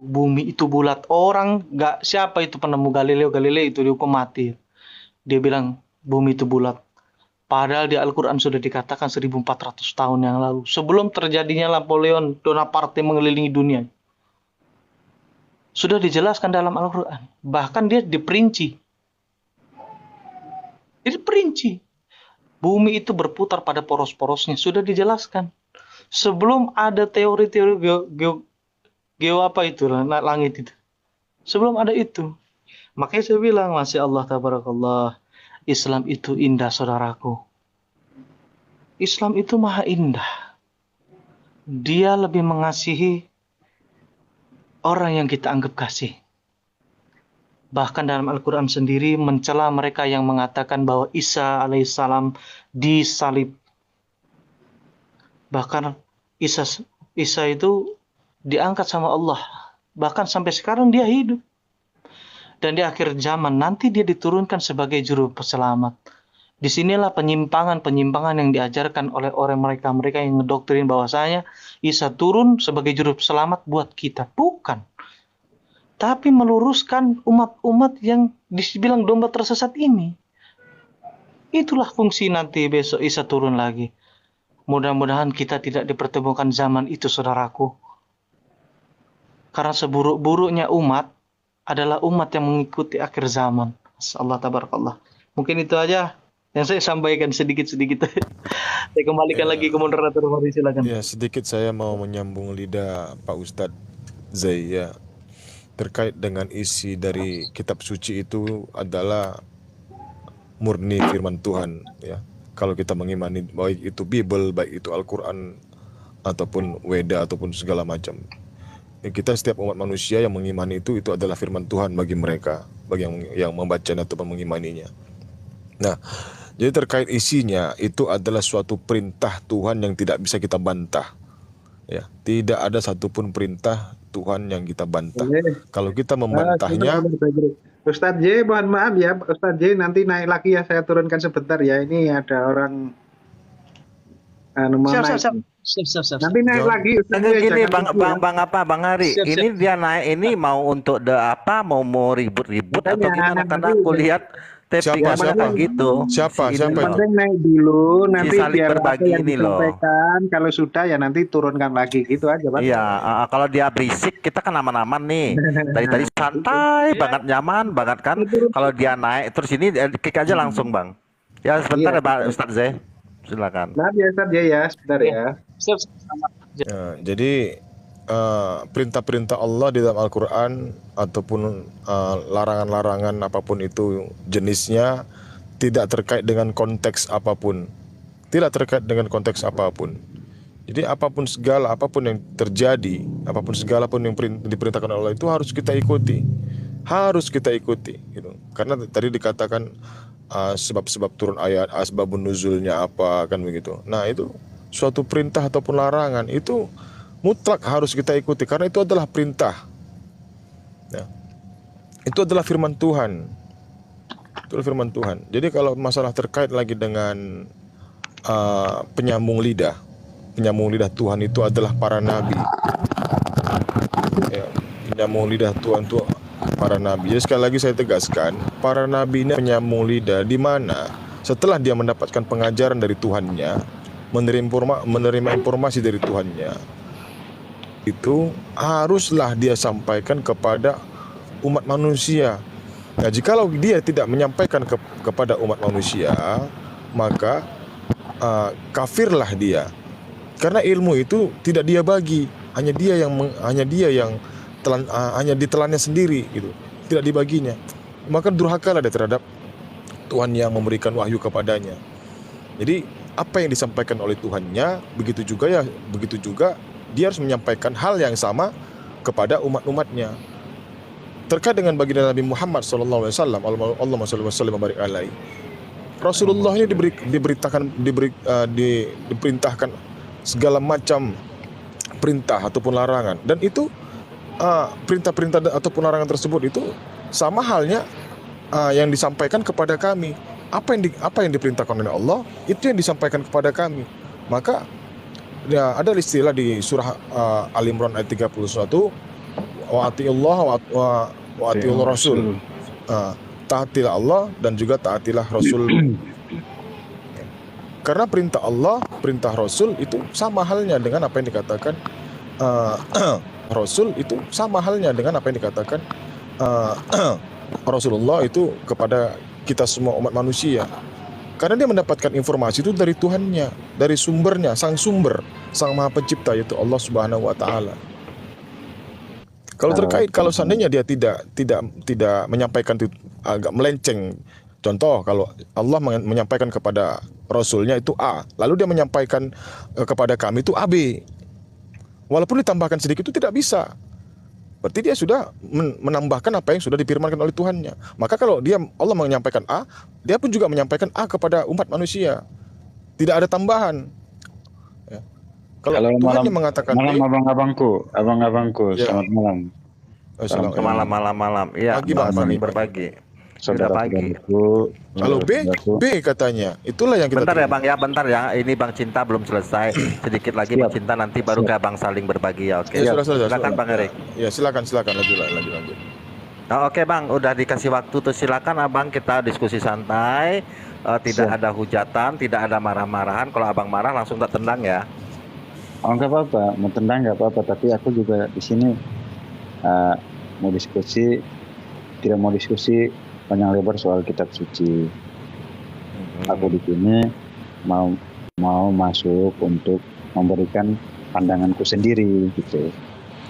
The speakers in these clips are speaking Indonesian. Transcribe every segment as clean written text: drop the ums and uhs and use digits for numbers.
bumi itu bulat. Orang nggak, siapa itu penemu Galileo Galilei itu dihukum mati. Dia bilang bumi itu bulat. Padahal di Al-Quran sudah dikatakan 1400 tahun yang lalu. Sebelum terjadinya Napoleon Bonaparte mengelilingi dunia. Sudah dijelaskan dalam Al-Quran. Bahkan dia diperinci. Diperinci. Bumi itu berputar pada poros-porosnya. Sudah dijelaskan. Sebelum ada teori-teori geo apa itu, langit itu. Sebelum ada itu. Makanya saya bilang, Masya Allah, tabarakallah. Islam itu indah, saudaraku. Islam itu maha indah. Dia lebih mengasihi orang yang kita anggap kasih. Bahkan dalam Al-Quran sendiri mencela mereka yang mengatakan bahwa Isa alaihissalam disalib. Bahkan Isa itu diangkat sama Allah. Bahkan sampai sekarang dia hidup. Dan di akhir zaman nanti dia diturunkan sebagai juru selamat. Disinilah penyimpangan-penyimpangan yang diajarkan oleh orang mereka yang ngedoktrin bahwasanya Isa turun sebagai juru selamat buat kita. Bukan. Tapi meluruskan umat-umat yang dibilang domba tersesat ini. Itulah fungsi nanti besok Isa turun lagi. Mudah-mudahan kita tidak dipertemukan zaman itu, saudaraku. Karena seburuk-buruknya umat adalah umat yang mengikuti akhir zaman. Allah tabarakallah. Mungkin itu aja yang saya sampaikan sedikit-sedikit. Saya kembalikan lagi ke moderator, mari silakan. Ya, sedikit saya mau menyambung lidah Pak Ustadz Zai ya. Terkait dengan isi dari kitab suci itu adalah murni firman Tuhan ya. Kalau kita mengimani baik itu Bible, baik itu Al-Quran ataupun Weda ataupun segala macam. Kita setiap umat manusia yang mengimani itu adalah firman Tuhan bagi mereka, bagi yang membacanya ataupun mengimaninya. Nah, jadi terkait isinya itu adalah suatu perintah Tuhan yang tidak bisa kita bantah. Ya, tidak ada satupun perintah Tuhan yang kita bantah. Kalau kita membantahnya, Ustadz J, mohon maaf ya, Ustadz J, nanti naik lagi ya, saya turunkan sebentar ya. Ini ada orang Siap. Nanti naik lagi. Gini Bang Ari, ini dia naik ini mau untuk mau ribut-ribut atau gimana? Karena aku lihat siapa gitu. Siapa itu? Penting naik dulu, nanti biar berbagi ini loh. Kalau sudah ya nanti turunkan lagi gitu aja, Pak. Iya, kalau dia berisik kita kan aman-aman nih. Tadi santai banget, nyaman banget kan. Kalau dia naik terus ini kick aja langsung, Bang. Ya sebentar ya, Pak Ustadz Zai. Silakan. Maaf ya Ustadz ya, sebentar ya. Ya, jadi perintah-perintah Allah di dalam Al-Quran ataupun larangan-larangan apapun itu jenisnya tidak terkait dengan konteks apapun. Tidak terkait dengan konteks apapun. Jadi apapun yang terjadi, apapun segala pun yang diperintahkan Allah itu harus kita ikuti. Harus kita ikuti gitu. Karena tadi dikatakan sebab-sebab turun ayat, asbabun nuzulnya apa kan begitu. Nah, itu suatu perintah ataupun larangan itu mutlak harus kita ikuti karena itu adalah perintah. Ya. Itu adalah firman Tuhan. Itu adalah firman Tuhan. Jadi kalau masalah terkait lagi dengan penyambung lidah Tuhan itu adalah para nabi. Ya, penyambung lidah Tuhan itu para nabi. Jadi sekali lagi saya tegaskan, para nabi ini penyambung lidah di mana setelah dia mendapatkan pengajaran dari Tuhannya, menerima informasi dari Tuhannya, itu haruslah dia sampaikan kepada umat manusia. Nah, jikalau dia tidak menyampaikan kepada umat manusia, maka kafirlah dia. Karena ilmu itu tidak dia bagi, hanya dia yang hanya ditelannya sendiri gitu, tidak dibaginya. Maka durhakalah dia terhadap Tuhan yang memberikan wahyu kepadanya. Jadi apa yang disampaikan oleh Tuhannya, begitu juga dia harus menyampaikan hal yang sama kepada umat-umatnya. Terkait dengan baginda Nabi Muhammad SAW, Allahumma shalli wa sallim wa barik alaihi. Rasulullah ini diperintahkan segala macam perintah ataupun larangan, dan itu perintah-perintah ataupun larangan tersebut itu sama halnya yang disampaikan kepada kami. Apa yang diperintahkan oleh Allah itu yang disampaikan kepada kami. Maka ya, ada istilah di surah Al-Imran ayat 31, wa atiullah wa atiul rasul. Taatilah Allah dan juga taatilah Rasul. Karena perintah Allah, perintah Rasul itu sama halnya dengan apa yang dikatakan Rasul itu sama halnya dengan apa yang dikatakan Rasulullah itu kepada kita semua umat manusia. Karena dia mendapatkan informasi itu dari Tuhannya, dari sumbernya, sang sumber, sang maha pencipta, yaitu Allah Subhanahu wa taala. Kalau seandainya dia tidak menyampaikan itu agak melenceng. Contoh, kalau Allah menyampaikan kepada Rasulnya itu A, lalu dia menyampaikan kepada kami itu AB. Walaupun ditambahkan sedikit itu tidak bisa. Berarti dia sudah menambahkan apa yang sudah difirmankan oleh Tuhannya. Maka kalau Allah menyampaikan A, dia pun juga menyampaikan A kepada umat manusia. Tidak ada tambahan. Ya. Kalau Tuhan yang mengatakan malam abang-abangku, ya. Selamat malam. Malam. Iya, Pagi, Bang. saling berbagi. Sudah pagi. Halo B katanya. Itulah yang kita Bentar ya. Ini Bang Cinta belum selesai. Sedikit lagi Bang Cinta, nanti baru ke Bang saling berbagi ya. Oke. Ya, sudah. Silakan Bang Erik. Ya, silakan lanjut. Nah, oke Bang, udah dikasih waktu tuh, silakan Abang, kita diskusi santai. Tidak ada hujatan, tidak ada marah-marahan. Kalau Abang marah langsung tak tendang ya. Oh, nggak apa-apa, mau tendang nggak apa-apa. Tapi aku juga di sini tidak mau diskusi panjang lebar soal kitab suci. Aku di sini mau masuk untuk memberikan pandanganku sendiri gitu.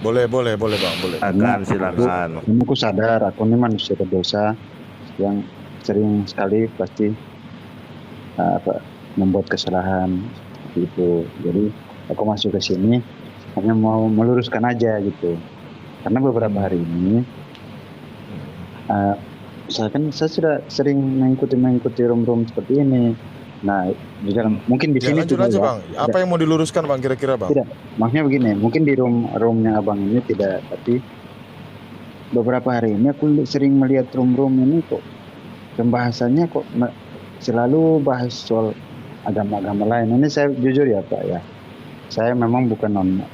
Boleh Bang, boleh. Silakan. Aku sadar aku ini manusia berdosa yang sering sekali pasti membuat kesalahan gitu. Jadi aku masuk ke sini hanya mau meluruskan aja gitu. Karena beberapa hari ini saya sudah sering mengikuti room seperti ini. Nah, mungkin di sini lanjut aja Bang. Apa yang mau diluruskan Bang kira-kira Bang? Tidak, maksudnya begini, mungkin di roomnya Abang ini tidak, tapi beberapa hari ini aku sering melihat room ini kok pembahasannya kok selalu bahas soal agama-agama lain. Ini saya jujur ya Pak ya, saya memang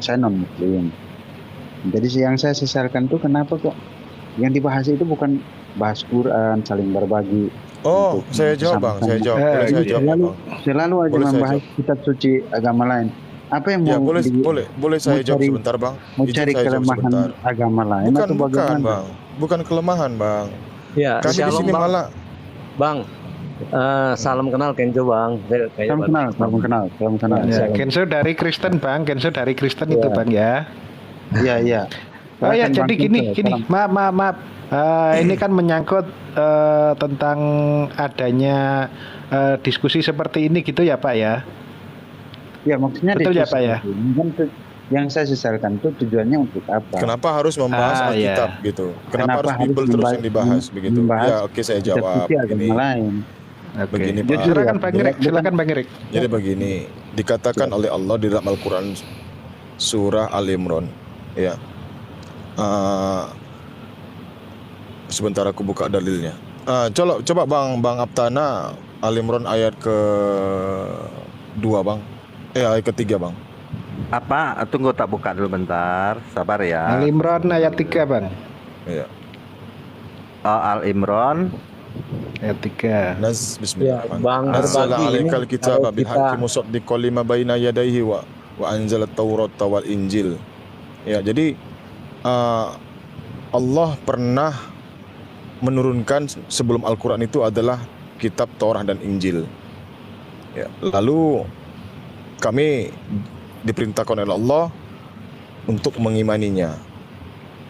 saya non muslim. Jadi yang saya sesalkan tuh kenapa kok yang dibahas itu bukan bahas Quran, saling berbagi. Oh, saya jawab Bang, saya jawab. Selalu aja membahas kitab suci agama lain. Apa yang mau boleh saya jawab sebentar Bang? Mau cari kelemahan agama lain atau bagaimana? Bang. Bukan kelemahan Bang. Ya, kami di sini malah Bang. Salam kenal Kenzo Bang. Salam kenal. Ya, Kenzo dari Kristen Bang, itu Bang ya. Iya. Oh ya, jadi gini, maaf. Ini kan menyangkut tentang adanya diskusi seperti ini gitu ya Pak ya? Ya maksudnya betul ya Pak ya? Yang saya sesalkan itu tujuannya untuk apa? Kenapa harus membahas Alkitab gitu? Kenapa harus Bible terus yang dibahas begitu? Ya oke, saya jawab. Ini lain. Begini Pak. Silakan Bang Erik. Jadi begini, dikatakan oleh Allah di dalam Al-Quran surah Al-Imran, ya. Sebentar aku buka dalilnya. Coba Bang Aptana Al-Imran ayat ke-2 Bang. Ayat ke-3 Bang. Apa? Tunggu, tak buka dulu bentar. Sabar ya. Al-Imran ayat 3 Bang. Iya. Al-Imran ayat 3. Bismillahirrahmanirrahim. Bang, Nazzala 'alaikal kitaba bil haqqi musaddiqan lima baina yadayhi wa anzala at-taurata wal injil. Ya, jadi Allah pernah menurunkan sebelum Al-Quran itu adalah kitab Taurat dan Injil. Ya, lalu kami diperintahkan oleh Allah untuk mengimaninya.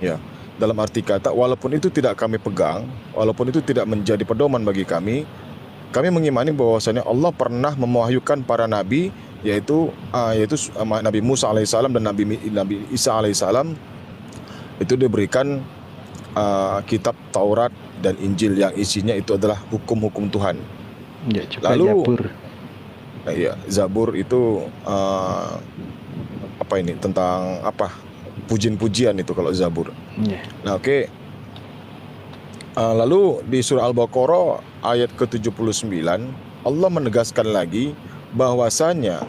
Ya, dalam arti kata walaupun itu tidak kami pegang, walaupun itu tidak menjadi pedoman bagi kami mengimani bahwasanya Allah pernah mewahyukan para nabi, yaitu Nabi Musa alaihissalam dan Nabi Isa alaihissalam, itu diberikan kitab Taurat dan Injil yang isinya itu adalah hukum-hukum Tuhan. Ya, lalu Zabur. Zabur itu tentang pujian-pujian itu kalau Zabur. Ya. Nah, oke. Lalu di surah Al-Baqarah ayat ke-79 Allah menegaskan lagi bahwasanya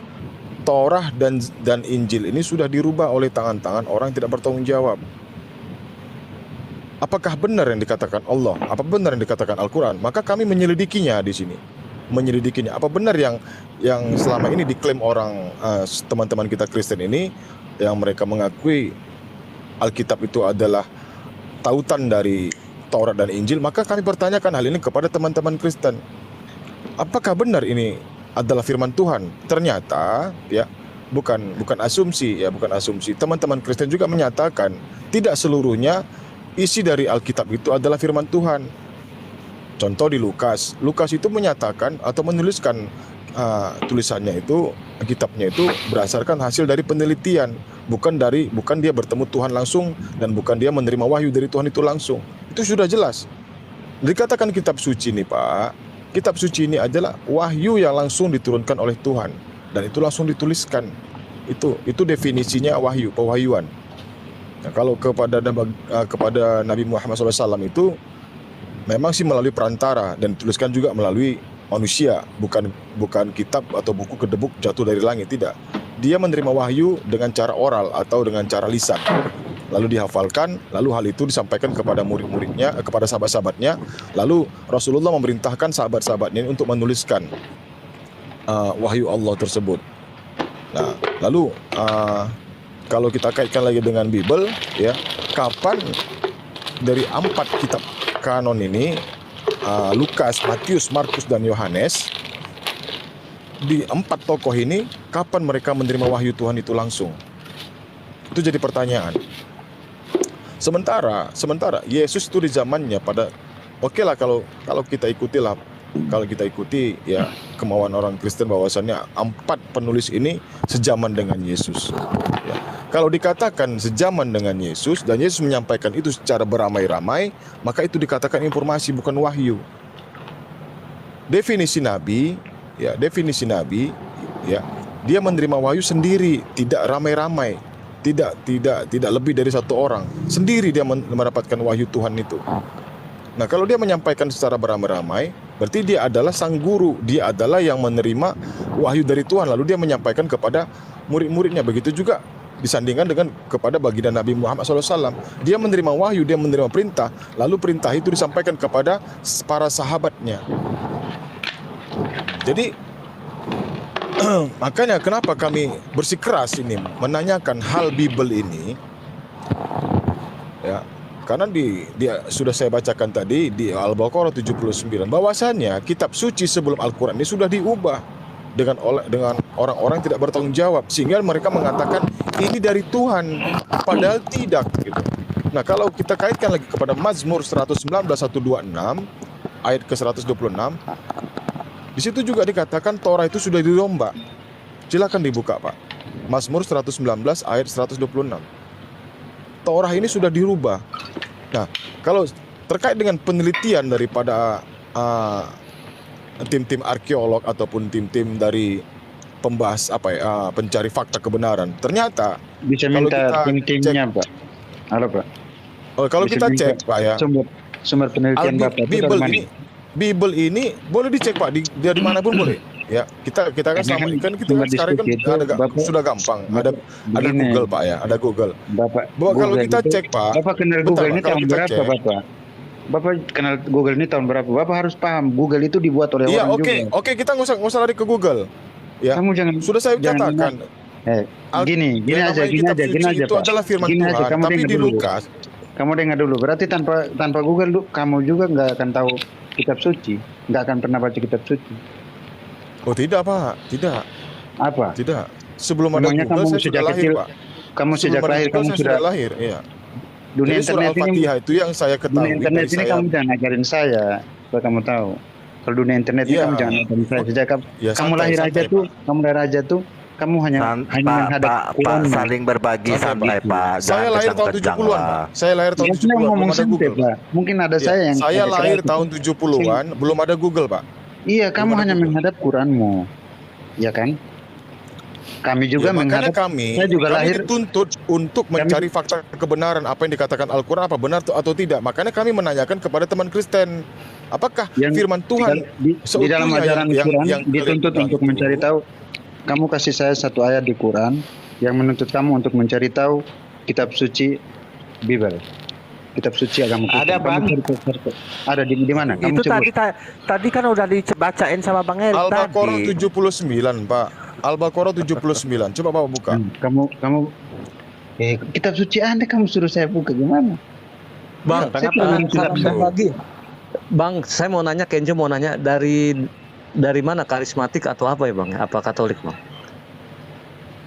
Taurat dan Injil ini sudah dirubah oleh tangan-tangan orang yang tidak bertanggung jawab. apakah benar yang dikatakan Allah? Apa benar yang dikatakan Al-Quran? Maka kami menyelidikinya di sini. Menyelidikinya. Apa benar yang selama ini diklaim orang teman-teman kita Kristen ini, yang mereka mengakui Alkitab itu adalah tautan dari Taurat dan Injil? Maka kami pertanyakan hal ini kepada teman-teman Kristen. Apakah benar ini adalah firman Tuhan? Ternyata ya, bukan asumsi ya, bukan asumsi. Teman-teman Kristen juga menyatakan tidak seluruhnya isi dari Alkitab itu adalah firman Tuhan. Contoh di Lukas itu menyatakan atau menuliskan tulisannya itu, kitabnya itu berdasarkan hasil dari penelitian, bukan dia bertemu Tuhan langsung, dan bukan dia menerima wahyu dari Tuhan itu langsung. Itu sudah jelas. Dikatakan kitab suci nih Pak, kitab suci ini adalah wahyu yang langsung diturunkan oleh Tuhan, dan itu langsung dituliskan. Itu definisinya wahyu, pewahyuan. Nah, kalau kepada Nabi Muhammad SAW itu memang sih melalui perantara, dan dituliskan juga melalui manusia, bukan kitab atau buku kedebuk jatuh dari langit, tidak. Dia menerima wahyu dengan cara oral atau dengan cara lisan, lalu dihafalkan, lalu hal itu disampaikan kepada murid-muridnya, kepada sahabat-sahabatnya, lalu Rasulullah memerintahkan sahabat-sahabatnya untuk menuliskan wahyu Allah tersebut. Nah, lalu kalau kita kaitkan lagi dengan Bible, ya, kapan dari 4 kitab kanon ini, Lukas, Matius, Markus, dan Yohanes, di 4 tokoh ini, kapan mereka menerima wahyu Tuhan itu langsung? Itu jadi pertanyaan. Sementara Yesus itu di zamannya oke lah kalau kita ikuti ya kemauan orang Kristen bahwasannya 4 penulis ini sejaman dengan Yesus. Ya. Kalau dikatakan sejaman dengan Yesus dan Yesus menyampaikan itu secara beramai-ramai, maka itu dikatakan informasi, bukan wahyu. Definisi nabi, ya, dia menerima wahyu sendiri, tidak ramai-ramai, tidak lebih dari 1 orang. Sendiri dia mendapatkan wahyu Tuhan itu. Nah, kalau dia menyampaikan secara beramai-ramai, berarti dia adalah sang guru, dia adalah yang menerima wahyu dari Tuhan, lalu dia menyampaikan kepada murid-muridnya. Begitu juga disandingkan dengan kepada baginda Nabi Muhammad SAW. Dia menerima wahyu, dia menerima perintah, lalu perintah itu disampaikan kepada para sahabatnya. Jadi makanya kenapa kami bersikeras ini menanyakan hal Bible ini, ya, karena dia sudah saya bacakan tadi di Al-Baqarah 79 bahwasannya kitab suci sebelum Al-Quran ini sudah diubah dengan orang-orang tidak bertanggung jawab, sehingga mereka mengatakan ini dari Tuhan, padahal tidak gitu. Nah, kalau kita kaitkan lagi kepada Mazmur 119 126 ayat ke-126, di situ juga dikatakan Torah itu sudah dirombak. Silakan dibuka, Pak. Mazmur 119 ayat 126. Torah ini sudah dirubah. Nah, kalau terkait dengan penelitian daripada tim-tim arkeolog ataupun tim-tim dari pembahas pencari fakta kebenaran, ternyata bisa minta tim-timnya, Pak. Halo, Pak. Kalau kita cek, Pak, ya, sumber penelitian Bapak Bible ini boleh dicek, Pak, dari mana pun boleh. Ya, kita kan sama kan kita sekarang kan sudah gampang. Ada Google, Pak, ya, ada Google. Bapak kalau kita cek, Pak. Bapak kenal Google ini tahun berapa, Bapak? Bapak kenal Google ini tahun berapa? Bapak harus paham Google itu dibuat oleh orang juga. Oke, kita nggak usah lari ke Google. Ya. Kamu jangan. Sudah saya katakan. Gini aja. Itu adalah firman Tuhan, tapi di Lukas. Kamu dengar dulu. Berarti tanpa Google kamu juga nggak akan tahu kitab suci, nggak akan pernah baca kitab suci. Oh tidak, Pak, tidak. Apa? Tidak. Sebelum ada Google saya sudah lahir, Pak. Kamu sejak lahir kamu sudah lahir, iya. Dunia jadi surah Al-Fatihah itu yang saya ketahui. Dunia internet ini kamu jangan ngajarin saya, supaya kamu tahu. Kalau dunia internet ini kamu jangan ngajarin saya. Sejak kamu lahir aja tuh, kamu hanya menghadap Pak, saling berbagi santai, Pak. Saya lahir tahun 70-an, Pak. Saya lahir tahun 70-an, belum ada Google, Pak. Mungkin ada saya yang saya lahir tahun 70-an, belum ada Google, Pak. Iya, kamu hanya menghadap Quranmu. Ya kan? Kami juga menghadap. Saya juga lahir dituntut untuk mencari fakta kebenaran apa yang dikatakan Al-Quran, apa benar atau tidak. Makanya kami menanyakan kepada teman Kristen, apakah firman Tuhan di dalam ajaran Quran yang dituntut untuk mencari tahu. Kamu kasih saya satu ayat di Quran yang menuntut kamu untuk mencari tahu kitab suci Bible. kitab suci agama kita. Ada, Bang. Ada di mana? Kamu Itu tadi sebut. tadi kan udah dibacain sama Bang Erik Al-Baqarah tadi. 79, Pak. Al-Baqarah 79. Coba Bapak buka. Kamu kitab suci Anda kamu suruh saya buka gimana? Bang, Saya kenapa tidak bisa. lagi? Bang, saya mau nanya, Kenjo mau nanya dari mana, karismatik atau apa ya Bang? Apa Katolik Bang?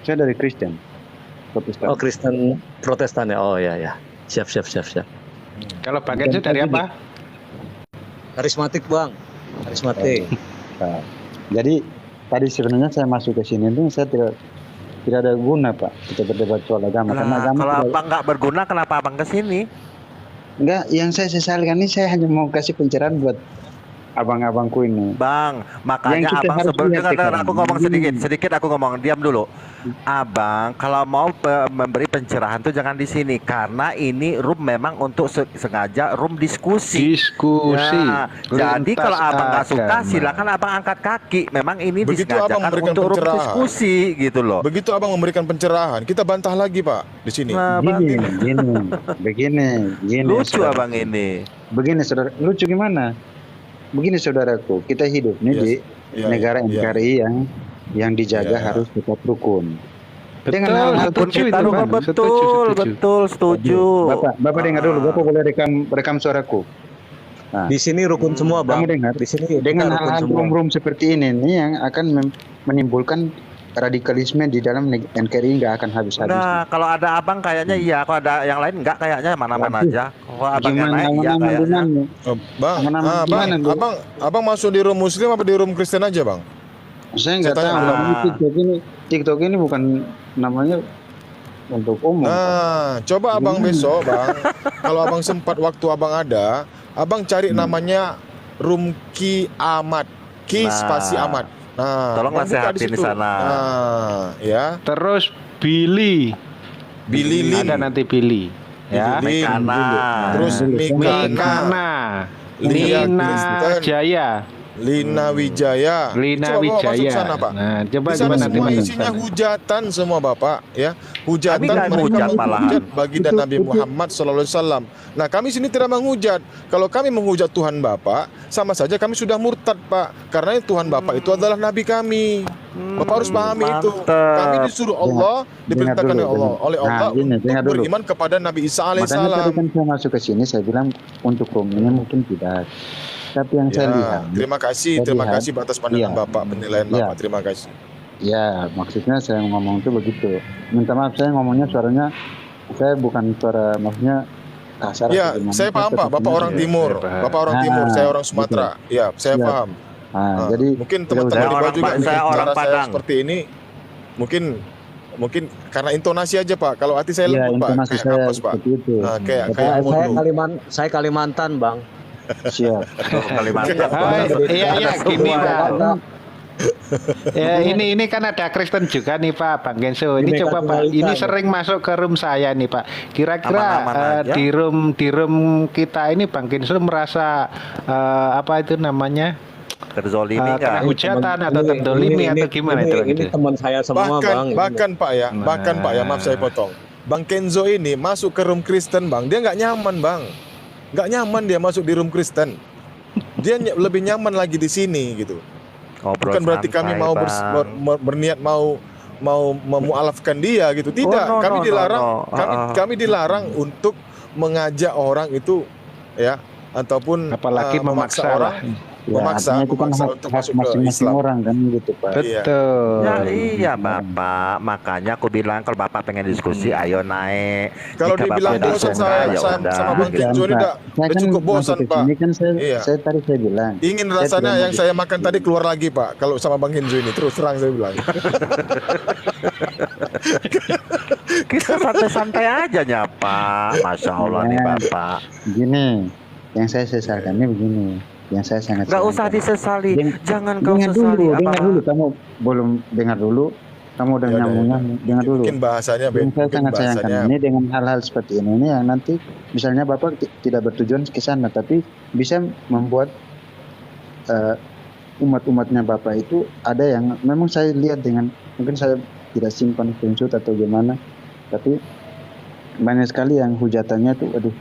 Saya dari Kristen. Protestan. Oh, Kristen Protestan ya. Oh ya. Siap. Kalau Bang Kenzo dari apa? Karismatik Bang. Karismatik. Nah, jadi tadi sebenarnya saya masuk ke sini itu saya tidak ada guna Pak kita berdebat soal agama karena Nah, agama kalau tidak- Abang nggak berguna, kenapa Abang ke sini? enggak, yang saya sesalkan ini saya hanya mau kasih pencerahan buat abang-abangku ini. Bang, makanya Yang kita Abang harus lihat dengar sekarang. aku ngomong sedikit aku ngomong, diam dulu. Abang, kalau mau memberi pencerahan tuh jangan di sini karena ini room memang untuk sengaja room diskusi. Diskusi. Ya, jadi lintas kalau Abang nggak suka agama. silakan Abang angkat kaki. Memang ini Begitu Abang disengajakan memberikan untuk room pencerahan. diskusi gitu loh. Begitu Abang memberikan pencerahan, kita bantah lagi, Pak, di sini. Nah, Begini, lucu saudara. Abang ini. Begini saudara, lucu gimana? Begini saudaraku, kita hidup nih di Iya, negara iya. NKRI yang dijaga Iya. harus tetap rukun. Betul, Dengan hal-hal setuju kita itu, rukun, Bang. betul, setuju. Bapak dengar dulu, Bapak boleh rekam suaraku. Nah, Di sini rukun semua Bang. kamu dengar? Di sini Dengan kita rukun hal-hal semua. rum-rum seperti ini nih yang akan menimbulkan radikalisme di dalam NKRI nggak akan habis-habis. Nah, kalau ada Abang kayaknya iya, kalau ada yang lain enggak kayaknya mana-mana Waduh. aja. Kalau Abang yang Gimana naik iya kayaknya. aman-amannya? Oh, Bang, Aman-aman Bang, gimana, Bu? abang masuk di room Muslim apa di room Kristen aja, Bang? Saya nggak Saya tahu. tanya, Ini TikTok ini bukan namanya untuk umum. Nah, coba Abang Gimana? besok, Bang. Kalau Abang sempat waktu Abang ada, Abang cari namanya room Ki Ahmad. Ki Nah. spasi Ahmad. Nah, Tolong Abang buka nasihatin di situ. sana. Nah, ya. Terus Billy. Billy Lin. Ada nanti Billy. Ya. Billy Lin. Mekana. Terus Mikana. Mikana. Lia Lina Kristen. Jaya. Lina Wijaya. Lina Coba Bapak masuk Wijaya. sana, Pak. Nah, coba Di sana gimana nanti semua masuk isinya sana. hujatan semua Bapak, ya. Hujatan Kami nggak mereka menghujat menghujat malahan. baginda Nabi Muhammad SAW. Nah, kami sini tidak menghujat. Kalau kami menghujat Tuhan Bapak, sama saja kami sudah murtad, Pak. Karena Tuhan Bapak itu adalah Nabi kami. Bapak harus pahami itu. mantep. Kami disuruh Allah, diperintahkan dulu, oleh Allah Nah, ini, untuk dengar dulu. beriman kepada Nabi Isa Makanya tadi alaihissalam. kan saya masuk ke sini, saya bilang untuk room ini mungkin tidak. Tapi yang saya lihat, Terima kasih atas pandangan Iya. Bapak, penilaian Iya. Bapak. Terima kasih. ya maksudnya saya ngomong itu begitu. Minta maaf saya ngomongnya suaranya, saya bukan suara maksudnya kasar. Ya, atau gimana. saya paham Pak. Bapak orang Iya, Timur. saya paham. Bapak orang Nah, Timur, saya orang Sumatera. Ya, saya Iya. paham. Nah, Nah, jadi mungkin tidak teman-teman usah- di bawah juga saya orang cara saya Padang. seperti ini mungkin karena intonasi aja Pak. Kalau hati saya ya lembut Pak, intonasi kayak saya kapas Pak. seperti itu. Nah, kayak Saya mulu. saya Kalimantan Bang. Siap. Kalimantan. Iya, gini Semua, Pak. Pak. Ya, ini kan ada Kristen juga nih Pak, Bang Genso. Ini Ini coba kan Pak, kebalikan. ini sering masuk ke room saya nih Pak. Kira-kira Aman-aman aja. di room kita ini Bang Genso merasa apa itu namanya? Terzolimi Kena nggak? hujatan atau terdolimi atau gimana itu Bang Ini Genso? teman saya semua Bang. Bahkan Pak ya, bahkan Pak ya, maaf saya potong. Bang Kenzo ini masuk ke room Kristen Bang, dia nggak nyaman Bang. Nggak nyaman dia masuk di room Kristen. Dia lebih nyaman lagi di sini gitu. Ngobrol Bukan berarti kami santai, mau Bang. berniat mau memualafkan dia gitu. Tidak, no, kami no, dilarang, no, no. kami dilarang untuk mengajak orang itu ya ataupun Apalagi memaksa orang Ya, memaksa artinya itu kan hak, untuk hak masuk ke masing-masing Islam. orang kan gitu Pak. Betul. Ya iya Bapak, makanya aku bilang kalau Bapak pengen diskusi, ayo naik. Kalau Jika dibilang Bapak bosan suka, saya ya udah. sama Bang Gitu. Kenzo ini Pak. udah Saya kan cukup bosan masuk ke Pak. sini kan Iya. saya tadi saya bilang. Ingin Saya rasanya tidak yang saya makan tadi keluar lagi Pak. Kalau sama Bang Kenzo ini terus terang saya bilang. Kita santai-santai aja nyapa. Masya Allah nih Bapak. Begini, yang saya sesalkan ini begini, yang saya sangat Gak usah sayangkan. disesali. Deng- Jangan kau dengar sesali dulu, dengar apa. dulu, kamu belum dengar dulu, kamu udah Ya udah, nyambung-nyambung, dengar dulu. Mungkin bahasanya Yang saya mungkin sangat sayangkan bahasanya ini dengan hal-hal seperti ini yang nanti misalnya Bapak tidak bertujuan ke sana, tapi bisa membuat umat-umatnya Bapak itu ada yang memang saya lihat dengan mungkin saya tidak simpan screenshot atau gimana, tapi banyak sekali yang hujatannya tuh, aduh,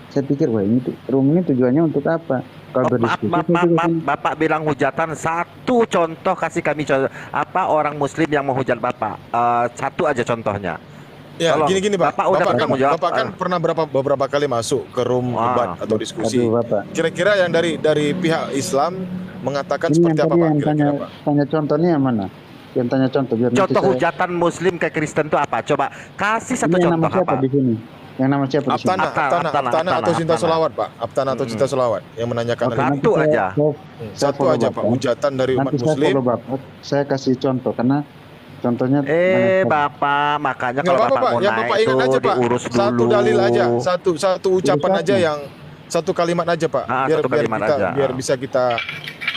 Saya pikir wah ini room ini tujuannya untuk apa? Kalau berdiskusi saya juga sini. Bapak bilang hujatan, satu contoh kasih kami contoh apa orang Muslim yang menghujat Bapak. Satu aja contohnya. Ya, Tolong, gini Pak. Bapak udah bertanggung jawab. Bapak kan pernah beberapa kali masuk ke room debat atau diskusi. Aduh, Bapak. Kira-kira yang dari pihak Islam mengatakan Ini seperti yang apa tadi Pak? yang Kira-kira Pak? tanya contohnya yang mana? Yang tanya contoh biar nanti Contoh saya. hujatan Muslim ke Kristen itu apa? Coba kasih satu Ini yang contoh nama siapa apa? di sini? Yang nama siapa di sini? Aptana atau Cinta Aptana. Solawat Pak? Aptana atau Cinta Solawat yang menanyakan Oke, hal itu. Satu aja. saya Satu follow aja Pak, Bapak. hujatan dari umat Nanti saya Muslim. follow Bapak. Saya kasih contoh karena contohnya banyak sekali. Bapak, makanya Nggak kalau apa-apa Bapak Pak, mau yang naik Bapak ingat itu aja Pak. diurus dulu. Satu dalil aja, satu ucapan Urusannya. aja yang satu kalimat aja Pak. Satu kalimat aja. Biar bisa kita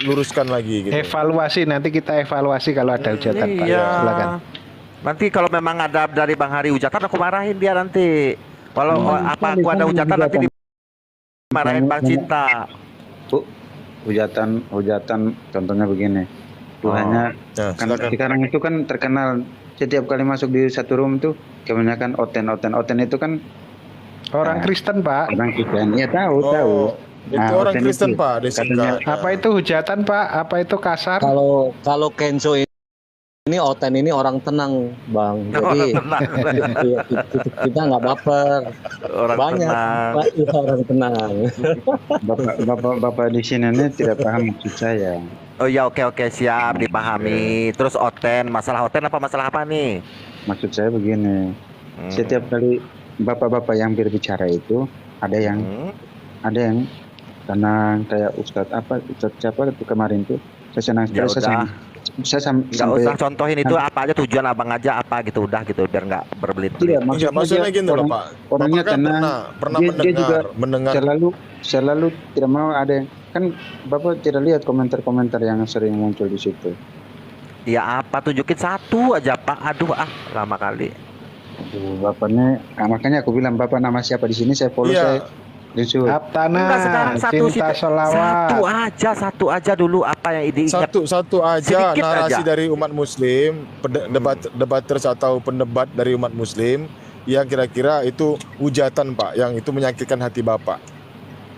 luruskan lagi gitu. Evaluasi, nanti kita evaluasi kalau ada hujatan Pak. Iya. Silakan. Nanti kalau memang ada dari Bang Hari hujatan, aku marahin dia nanti. Kalau apa aku ada hujatan nanti dimarahin Bang Cinta. Bu, hujatan contohnya begini. Tuhannya Nah, kan silakan. sekarang itu kan terkenal setiap kali masuk di satu room tuh kebanyakan oten itu kan Orang Kristen Pak. orang Kristen. Ya tahu. Oh, itu Nah, orang oten Kristen itu. Pak, disingkat. Apa itu hujatan Pak? Apa itu kasar? Kalau Kenzo ini Oten ini orang tenang, Bang. Jadi iya, kita nggak baper. Orang Banyak tenang. Iya, orang tenang. Bapak di sini ini tidak paham maksud saya. Oh ya, oke siap dipahami. Terus masalah Oten apa masalah apa nih? Maksud saya begini. Setiap kali bapak-bapak yang berbicara itu ada yang tenang kayak Ustadz siapa itu kemarin tuh saya senang Ya sekali Nggak sampai usah contohin itu apa aja tujuan abang aja apa gitu udah gitu biar nggak berbelit-belit. tidak Iya, maksudnya dia gini loh Pak. orangnya Bapak kan tenang. pernah Dia juga mendengar selalu tidak mau ada yang kan bapak tidak lihat komentar-komentar yang sering muncul di situ. Ya apa tunjukin satu aja Pak. Aduh lama kali. Aduh, bapaknya makanya aku bilang bapak nama siapa di sini saya follow Iya. saya disuruh. Aptana, Enggak, sekarang Cinta Solawat. satu aja dulu apa yang diingat. satu aja Sedikit narasi aja. dari umat Muslim, debaters atau pendebat dari umat Muslim yang kira-kira itu hujatan Pak, yang itu menyakitkan hati Bapak.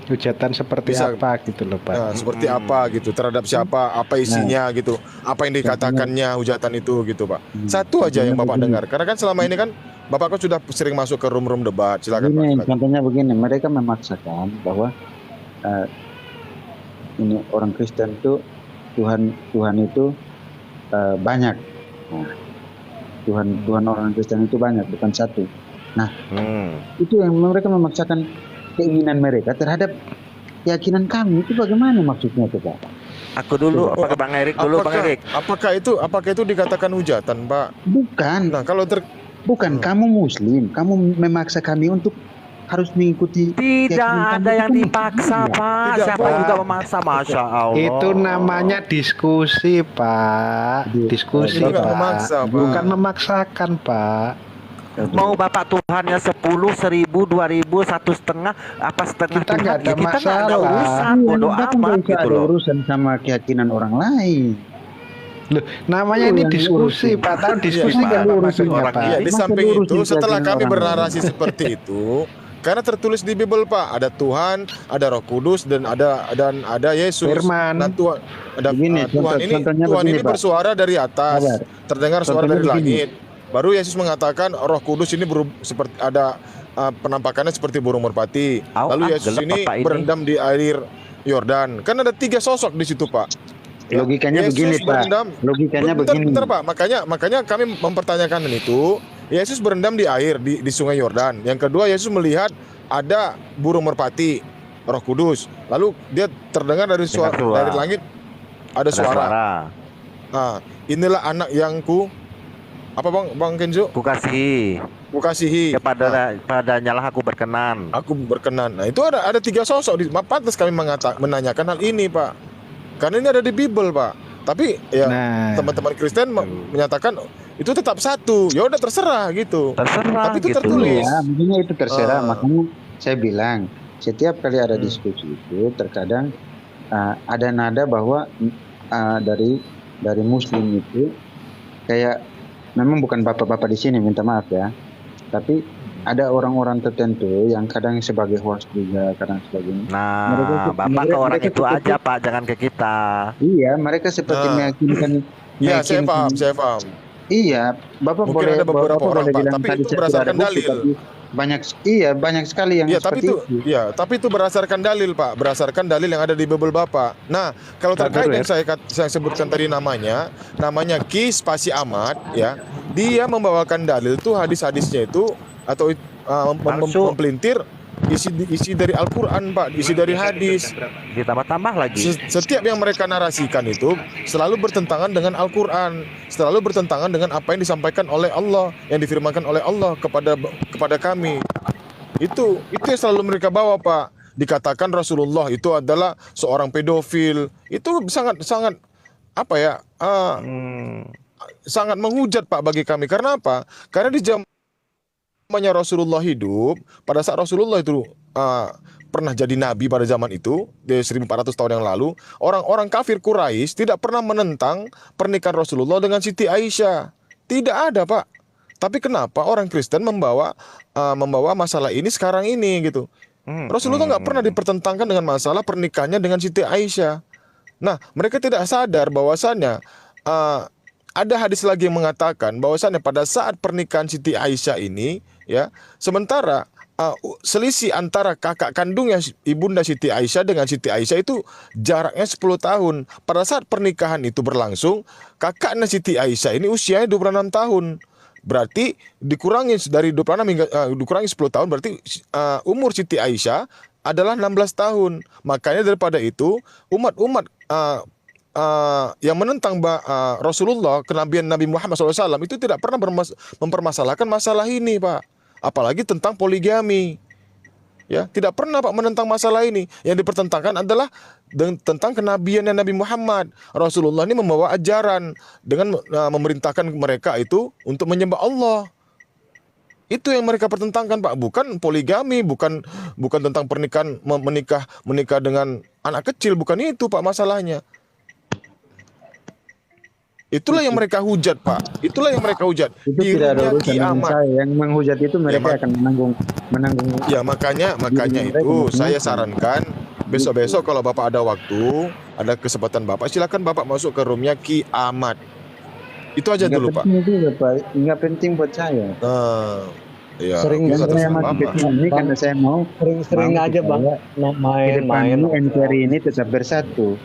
Hujatan seperti Bisa. apa gitu loh Pak. Nah, seperti apa gitu, terhadap siapa, apa isinya gitu, apa yang dikatakannya hujatan itu gitu Pak. Satu aja yang Bapak dengar. Karena kan selama ini kan Bapak kan sudah sering masuk ke room-room debat. Silakan Pak. Begini, Silakan. contohnya begini, mereka memaksakan bahwa ini orang Kristen itu Tuhan itu banyak. Nah, Tuhan orang Kristen itu banyak, bukan satu. Nah, itu yang mereka memaksakan keinginan mereka terhadap keyakinan kami itu bagaimana maksudnya itu Pak? Aku dulu Oh, apa Bang Erik dulu Bang Erik. Apakah itu dikatakan hujatan Pak? Bukan, Nah, kalau bukan kamu Muslim, kamu memaksa kami untuk harus mengikuti Tidak keyakinan ada kami. yang Itu dipaksa Pak. Tidak, Siapa Pak. juga memaksa Masya Allah. Itu namanya diskusi Pak. Diskusi Itu nggak Pak. memaksa, Pak. Bukan memaksakan Pak. Mau Bapak Tuhannya 10, 1000, 2000, 1,5 apa setengah Kita nggak ada Tuhan, ya kita nggak ada masalah. urusan bodoh Bapak amat nggak usah gitu ada loh. urusan sama keyakinan orang lain. Loh, namanya ini Yang diskusi diurusin. Pak. Tahu diskusi Iya, nggak Pak. apa maksudnya Orang Pak? Iya, di Masa samping diurusin itu setelah keyakinan kami orang bernarasi seperti itu, karena tertulis di Bible Pak, ada Tuhan, ada Roh Kudus dan ada Yesus. Firman. Nah, Tuhan Begini, Tuhan contohnya Tuhan begini, ini Pak. bersuara dari atas, Sabar. terdengar suara Contohnya dari begini. langit. Baru Yesus mengatakan Roh Kudus ini seperti ada penampakannya seperti burung merpati. Lalu Yesus gelap ini Bapak ini. berendam di air Yordan. Kan ada 3 sosok di situ Pak. Logikanya Yesus begini Pak. berendam. Logikanya Bentar, begini. bentar Pak, makanya kami mempertanyakan itu. Yesus berendam di air di sungai Yordan. Yang kedua Yesus melihat ada burung merpati, Roh Kudus. Lalu dia terdengar dari suara dari langit ada suara. Nah, inilah anak yang apa Bang Kenzo? Kukasihi Kukasihi. padanya lah aku berkenan. Aku berkenan. Nah, itu ada 3 sosok. Pantas kami menanyakan hal ini, Pak. Karena ini ada di Bible, Pak. Tapi ya Nah, teman-teman Kristen menyatakan itu tetap satu. Ya udah terserah gitu. Terserah Tapi itu gitu. tertulis. Ya, makanya itu terserah. Ah. Makanya saya bilang setiap kali ada diskusi itu terkadang ada nada bahwa dari Muslim itu kayak memang bukan bapak-bapak di sini minta maaf ya, tapi ada orang-orang tertentu yang kadang sebagai host juga, kadang sebagainya. Nah, Bapak ke orang itu aja Pak, jangan ke kita. Iya, mereka seperti meyakinkan. Ya, saya paham. Iya, Bapak Mungkin boleh ada beberapa Bapak orang, boleh Pak, bilang tapi tadi itu saya tidak berdasarkan ada bukti, dalil. tapi banyak sekali yang Ya, tapi seperti itu tapi itu berdasarkan dalil, Pak. Berdasarkan dalil yang ada di Bible Bapak. Nah, kalau terkait yang saya sebutkan tadi namanya Ki Spasi Ahmad, ya. Dia membawakan dalil tuh hadis-hadisnya itu atau mempelintir isi dari Al-Qur'an, Pak, isi dari hadis. Ditambah-tambah lagi. Setiap yang mereka narasikan itu selalu bertentangan dengan Al-Qur'an, selalu bertentangan dengan apa yang disampaikan oleh Allah, yang difirmankan oleh Allah kepada kami. Itu yang selalu mereka bawa, Pak. Dikatakan Rasulullah itu adalah seorang pedofil. Itu sangat apa ya? Sangat menghujat, Pak, bagi kami. Karena apa? Karena di zamannya Rasulullah hidup, pada saat Rasulullah itu pernah jadi nabi pada zaman itu, di 1400 tahun yang lalu, orang-orang kafir Quraisy tidak pernah menentang pernikahan Rasulullah dengan Siti Aisyah. Tidak ada, Pak. Tapi kenapa orang Kristen membawa masalah ini sekarang ini gitu? Rasulullah nggak pernah dipertentangkan dengan masalah pernikahannya dengan Siti Aisyah. Nah, mereka tidak sadar bahwasannya ada hadis lagi yang mengatakan bahwasannya pada saat pernikahan Siti Aisyah ini, ya, sementara selisih antara kakak kandungnya ibunda Siti Aisyah dengan Siti Aisyah itu jaraknya 10 tahun. Pada saat pernikahan itu berlangsung, kakaknya Siti Aisyah ini usianya 26 tahun. Berarti dikurangi dari 26 hingga dikurangi 10 tahun, berarti umur Siti Aisyah adalah 16 tahun. Makanya daripada itu umat-umat yang menentang Rasulullah, kenabian Nabi Muhammad SAW itu tidak pernah mempermasalahkan masalah ini, Pak. Apalagi tentang poligami. Ya, tidak pernah, Pak, menentang masalah ini. Yang dipertentangkan adalah tentang kenabian Nabi Muhammad. Rasulullah ini membawa ajaran dengan memerintahkan mereka itu untuk menyembah Allah. Itu yang mereka pertentangkan, Pak. Bukan poligami, bukan tentang pernikahan, menikah dengan anak kecil, bukan itu, Pak, masalahnya. Itulah yang mereka hujat, Pak. Itulah yang mereka hujat. itu tidak ada urusan dengan saya. Yang menghujat itu mereka akan menanggung. Ya, makanya itu saya sarankan besok-besok kalau Bapak ada waktu, ada kesempatan Bapak, silakan Bapak masuk ke roomnya Ki Ahmad. Itu aja dulu, Pak. Nggak penting buat saya. Ya, Sering itu atas Saya nama masuk Bapak. ke sini karena saya mau Sering aja Bang main-main. NKRI ini tetap bersatu,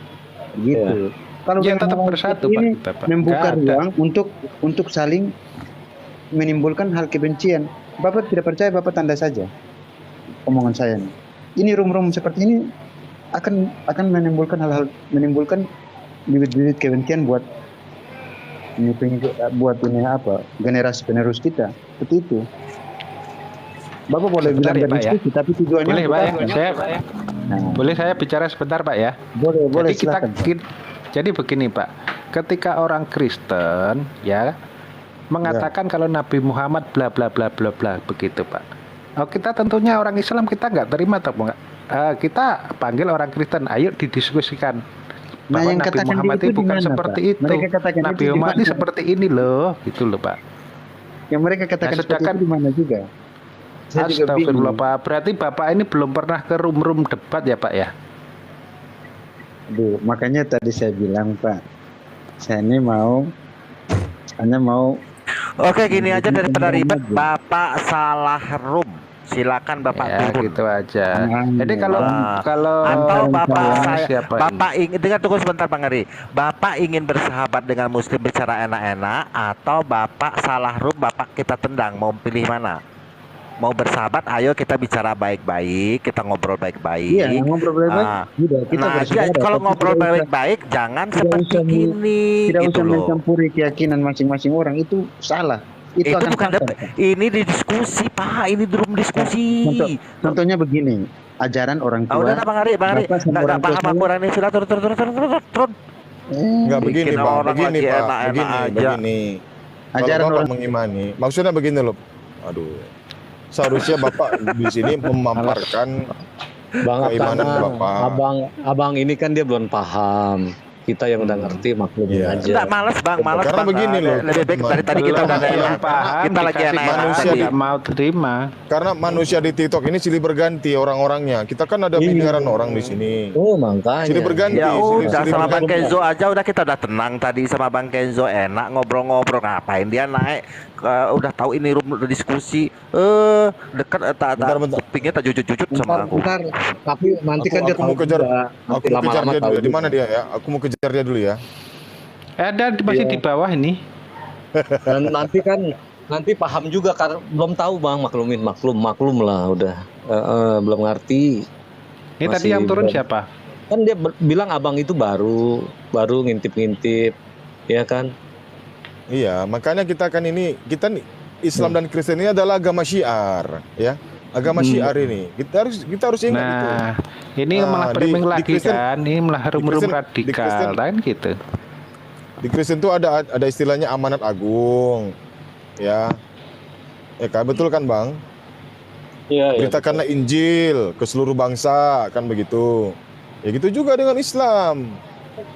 gitu. Kalau Ya, dengan tetap hal bersatu, seperti ini, Pak. membuka Nggak ada. ruang untuk saling menimbulkan hal kebencian. Bapak tidak percaya, Bapak tanda saja omongan saya nih. Ini room-room seperti ini akan menimbulkan menimbulkan bibit-bibit kebencian buat ini generasi penerus kita. Seperti itu. Bapak boleh Sebentar bilang ya, Pak, ya. diskusi, tapi tujuannya Boleh, untuk Pak, ya? apa? Boleh saya bicara sebentar, Pak, ya? Boleh, silakan. Jadi begini, Pak. Ketika orang Kristen ya mengatakan kalau Nabi Muhammad bla bla bla bla bla begitu, Pak. Kita tentunya orang Islam kita nggak terima atau enggak? Kita panggil orang Kristen, ayo didiskusikan. Nah, Bahwa yang Nabi katakan Muhammad itu itu bukan di mana, seperti Pak? itu. Mereka katakan Nabi itu di Muhammad ini mana? seperti ini loh, gitu loh, Pak. Yang mereka katakan Nah, seperti sedangkan- itu di mana juga? Saya juga Astagfirullah, bingung. Pak. Berarti Bapak ini belum pernah ke room-room debat ya, Pak, ya? Aduh, makanya tadi saya bilang, Pak, saya ini hanya mau Oke, gini aja daripada ribet, Bapak salah room. Silakan Bapak Ya, turun. gitu aja. Nah, Jadi kalau Nah, kalau atau Bapak siapa ini? Bapak ingin dengar, tunggu sebentar Bang Ari. Bapak ingin bersahabat dengan Muslim bicara enak-enak, atau Bapak salah room, Bapak kita tendang, mau pilih mana? Mau bersahabat, ayo kita bicara baik-baik, kita ngobrol baik-baik. iya ngobrol baik-baik. Ah, Tidak, kita Nah, bersaudara, kalau tapi ngobrol tidak usah- baik-baik, jangan tidak seperti usah gini, tidak gitu usah loh. mencampuri keyakinan masing-masing orang, itu salah. Itu Itu akan bukan kasar, debat. Pak. Ini di diskusi, Pak. Ini di room diskusi. Contohnya begini, ajaran orang Ah, tua. udah Bang Ari, Bapak sama nggak orang tua paham saya- aku orang ini, sudah turun. Enggak begini, Bikin Pak. orang Begini, lagi Pak. enak-enak aja. Begini. Ajaran Kalau Bapak orang mengimani, maksudnya begini loh. Aduh. Seharusnya Bapak di sini memaparkan Bang keimanan karena Bapak. abang ini kan dia belum paham. Kita yang udah ngerti maklumin Iya. aja. Enggak, males bang, males Karena bang. begini loh, Lebih baik teman. dari tadi kita udah belum nanya. paham, Kita lagi dikasih enak-enak manusia manusia tadi. nggak mau terima. Karena manusia di TikTok ini silih berganti orang-orangnya. Kita kan ada miliaran orang di sini. Oh makanya. Silih berganti. Ya udah silih sama Bang berganti. Kenzo aja udah kita udah tenang tadi sama Bang Kenzo, enak ngobrol-ngobrol, ngapain dia naik udah tahu ini room udah diskusi dekat tak Bentar. kupingnya tak jujut-jujut sama aku. Bentar, tapi nanti kan dia Aku mau tahu kejar. juga. Aku Nanti mau kejar lama-lama dia tahu dulu ya. Di juga. mana dia ya? Aku mau kejar dia dulu ya. Ada masih di bawah ini. Dan nanti paham juga karena belum tahu bang, maklum lah udah. Belum ngerti. Ini tadi Masih yang turun belum. siapa? Kan dia bilang abang itu baru ngintip-ngintip, ya kan? Iya, makanya kita nih, Islam dan Kristen ini adalah agama syiar, ya. Agama syiar ini. Kita harus ingat itu. Nah, ini Nah, malah di framing lagi Kristen- kan. Ini malah di rum-rum Kristen- di radikal Kristen- kan gitu. Di Kristen tuh ada istilahnya amanat agung. Ya. Ya kan, betul kan, Bang? Iya. Beritakanlah Injil ke seluruh bangsa, kan begitu. Ya gitu juga dengan Islam.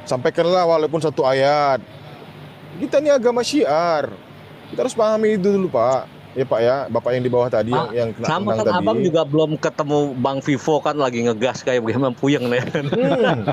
Sampaikanlah walaupun satu ayat. Kita ini agama syiar. Kita harus pahami itu dulu, Pak. Ya, Pak ya, Bapak yang di bawah tadi Pak, yang Sama tenang kan tadi. abang juga belum ketemu Bang Vivo kan lagi ngegas kayak bagaimana puyeng nih. Hmm.